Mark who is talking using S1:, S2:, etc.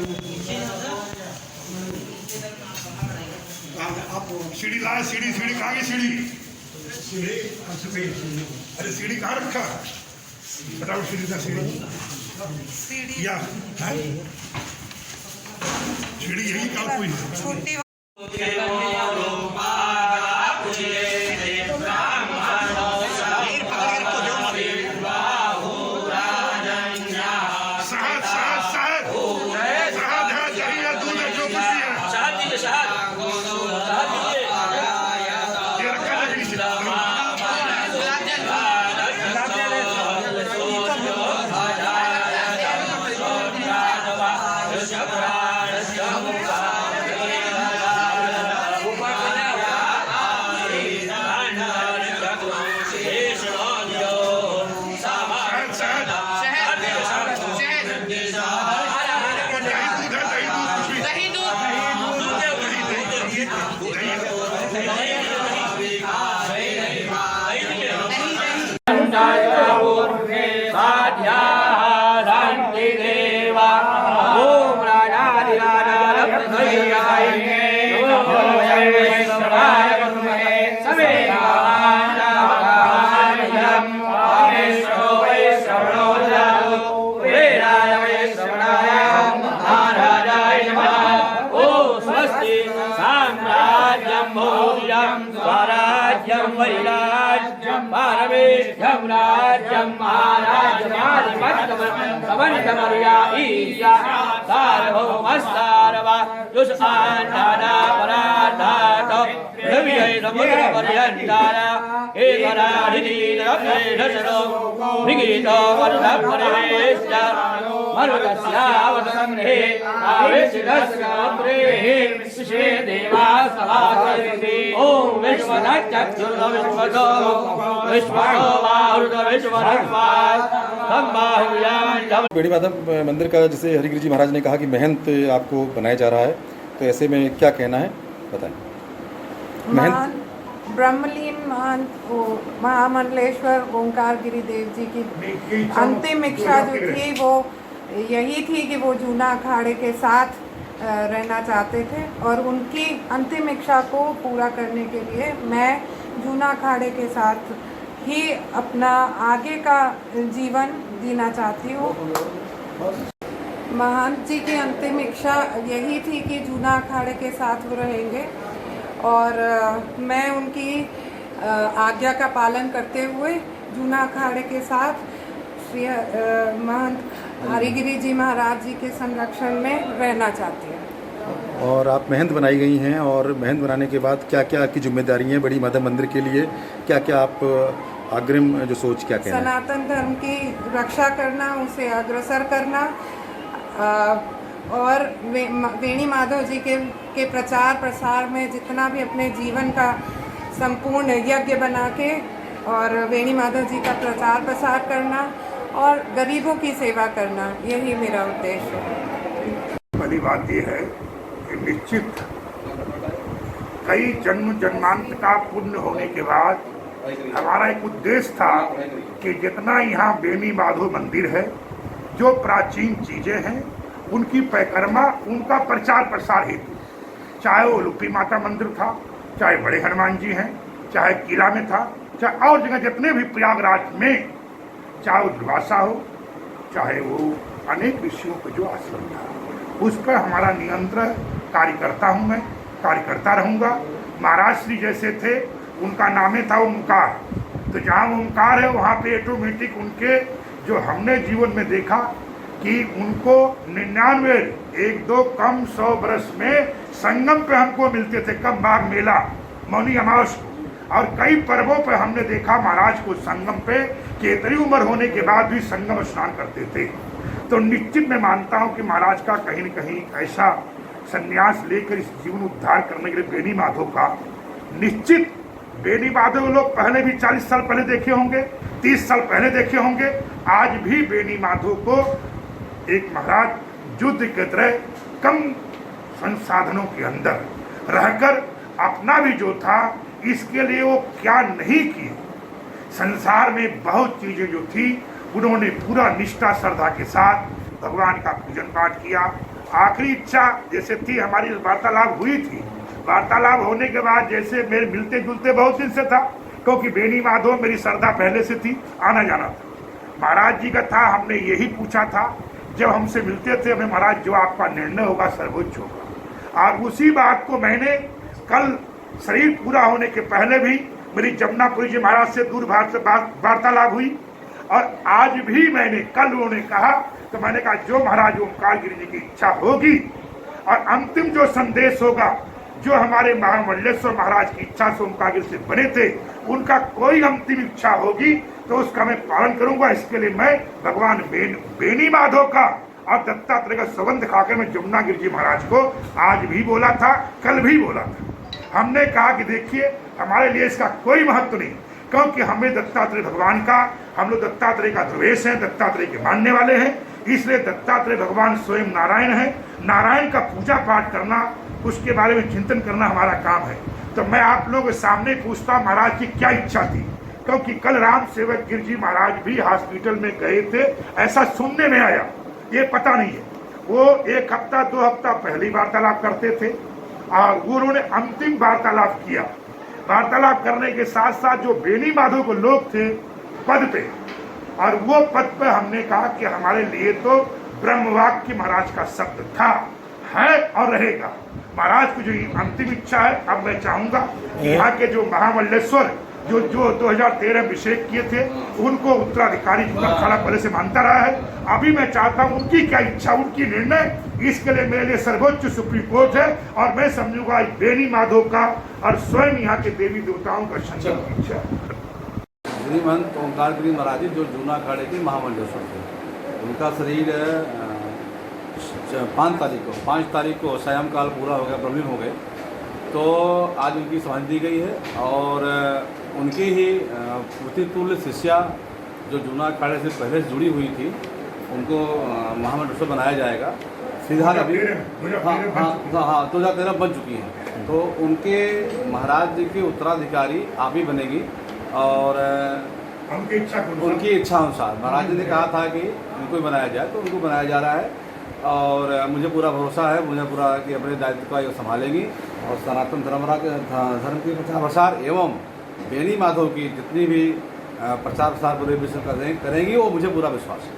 S1: आप सीढ़ी लाए, सीढ़ी सीढ़ी कहाँ गई? सीढ़ी अरे सीढ़ी कहाँ रखा? बताओ सीढ़ी था, सीढ़ी या सीढ़ी यही कहाँ कोई छोटी
S2: बेणी माता मंदिर का जैसे हरिगिरी जी महाराज ने कहा कि महंत आपको बनाया जा रहा है, तो ऐसे में क्या कहना है, बताएं।
S3: महंत ब्रह्मलीन महंत महामंडलेश्वर ओंकार गिरी देव जी की अंतिम इच्छा जो थी वो यही थी कि वो जूना अखाड़े के साथ रहना चाहते थे, और उनकी अंतिम इच्छा को पूरा करने के लिए मैं जूना अखाड़े के साथ ही अपना आगे का जीवन जीना चाहती हूँ। महंत जी की अंतिम इच्छा यही थी कि जूना अखाड़े के साथ वो रहेंगे, और मैं उनकी आज्ञा का पालन करते हुए जूना अखाड़े के साथ श्री महंत हरिगिरी जी महाराज जी के संरक्षण में रहना चाहती हूँ।
S2: और आप महंत बनाई गई हैं, और महंत बनाने के बाद क्या क्या आपकी जिम्मेदारी है बेणी माता मंदिर के लिए? क्या क्या आप अग्रिम जो सोच क्या कहना है?
S3: सनातन धर्म की रक्षा करना, उसे अग्रसर करना, और वेणी माधव जी के प्रचार प्रसार में जितना भी अपने जीवन का संपूर्ण यज्ञ बना के और वेणी माधव जी का प्रचार प्रसार करना और गरीबों की सेवा करना, यही मेरा उद्देश्य है।
S1: पहली बात ये है कि निश्चित कई जन्म जन्मांतर का पुण्य होने के बाद हमारा एक उद्देश्य था कि जितना यहाँ बेणी माधव मंदिर है, जो प्राचीन चीजें हैं उनकी परिक्रमा, उनका प्रचार प्रसार हेतु, चाहे वो लुप्पी माता मंदिर था, चाहे बड़े हनुमान जी हैं, चाहे किला में था, चाहे और जगह जितने भी प्रयागराज में, चाहे वो दुर्वासा हो, चाहे वो अनेक ऋषियों का जो आश्रम था, उस पर हमारा नियंत्रण कार्यकर्ता हूँ मैं, कार्यकर्ता रहूँगा। महाराज श्री जैसे थे, उनका नामे था ओंकार, तो जहाँ ओंकार है वहाँ पे ऑटोमेटिक उनके जो हमने जीवन में देखा कि उनको 99 1-2 कम 100 वर्ष में संगम पे हमको मिलते थे। कब? माघ मेला, मौनी अमावस को, और कई पर्वों पे हमने देखा महाराज को संगम पे, केतरी उम्र होने के बाद भी संगम स्नान करते थे। तो निश्चित मैं मानता हूँ कि महाराज का कहीं न कहीं ऐसा संन्यास लेकर इस जीवन उद्धार करने के लिए बेणी माधव का, निश्चित बेणी माधव लोग पहले भी 40 साल पहले देखे होंगे, 30 साल पहले देखे होंगे, आज भी बेणी माधव को एक महाराज युद्ध के तरह कम संसाधनों के अंदर रहकर अपना भी जो था, इसके लिए वो क्या नहीं किए। संसार में बहुत चीजें जो थी उन्होंने पूरा निष्ठा श्रद्धा के साथ भगवान का पूजन पाठ किया, आखिरी इच्छा जैसे थी, हमारी वार्तालाप हुई थी, वार्तालाप होने के बाद जैसे मेरे मिलते जुलते बहुत दिन से था, क्योंकि बेनी माधव मेरी श्रद्धा पहले से थी, आना जाना था। महाराज जी का था, हमने यही पूछा था जब हमसे मिलते थे, हमें महाराज जो आपका निर्णय होगा सर्वोच्च होगा। और उसी बात को मैंने कल शरीर पूरा होने के पहले भी मेरी जमुनापुरी जी महाराज से दूरभाष से वार्तालाप हुई, और आज भी मैंने, कल उन्होंने कहा तो मैंने कहा जो महाराज ओंकार गिरी जी की इच्छा होगी और अंतिम जो संदेश होगा, जो हमारे महामंडलेश्वर महाराज की इच्छा से ओंकार गिरी से बने थे, उनका कोई अंतिम इच्छा होगी तो उसका मैं पालन करूंगा। इसके लिए मैं भगवान बेनी माधव का और दत्तात्रेय का सौगंध खाकर मैं जमुना गिरी जी महाराज को आज भी बोला था, कल भी बोला था। हमने कहा कि देखिए हमारे लिए इसका कोई महत्व नहीं, क्योंकि हमें दत्तात्रेय भगवान का, हम लोग दत्तात्रेय का ध्रुवेश हैं, दत्तात्रेय के मानने वाले हैं, इसलिए दत्तात्रेय भगवान स्वयं नारायण है। नारायण का पूजा पाठ करना, उसके बारे में चिंतन करना हमारा काम है। तो मैं आप लोगों के सामने पूछता महाराज की क्या इच्छा थी, क्योंकि कल राम सेवक गिर जी महाराज भी हॉस्पिटल में गए थे, ऐसा सुनने में आया, ये पता नहीं है। वो 1 हफ्ता 2 हफ्ता पहले वार्तालाप करते थे और वो उन्होंने अंतिम वार्तालाप किया। वार्तालाप करने के साथ साथ जो बेनी माधव को लोग थे पद पे, और वो पद पे हमने कहा कि हमारे लिए तो ब्रह्मवाक्य महाराज का शब्द था, है और रहेगा। महाराज की जो अंतिम इच्छा है, अब मैं चाहूंगा यहाँ के जो महामंडलेश्वर जो 2013 अभिषेक किए थे, उनको उत्तराधिकारी अखाड़ा पहले से मानता रहा है। अभी मैं चाहता हूँ उनकी क्या इच्छा, उनकी निर्णय, इसके लिए मेरे लिए सर्वोच्च सुप्रीम कोर्ट है, और मैं समझूंगा बेनी माधव का और स्वयं यहाँ के देवी देवताओं का संकल्प की इच्छा है।
S4: श्रीमंत ओंकार गिरी महाराज जी जो जूना अखाड़े के महामंडलेश्वर थे, उनका शरीर 5 तारीख को सायंकाल पूरा हो गया, ब्रह्मलीन हो गए, तो आज उनकी समाधि दी गई है। और उनके ही पुत्री शिष्या जो जूना अखाड़े से पहले से जुड़ी हुई थी, उनको महामंडलेश्वर बनाया जाएगा। फिलहाल अभी हाँ 2013 बन चुकी हैं, तो उनके महाराज जी के उत्तराधिकारी आप ही बनेगी, और उनकी इच्छा अनुसार महाराज जी ने कहा था कि उनको ही बनाया जाए, तो उनको बनाया जा रहा है। और मुझे पूरा भरोसा है, मुझे पूरा कि अपने दायित्व का ये संभालेंगी और सनातन धर्म के प्रचार प्रसार एवं बेनी माधव की जितनी भी प्रचार प्रसार पूरे विश्व करेंगी, वो मुझे पूरा विश्वास है।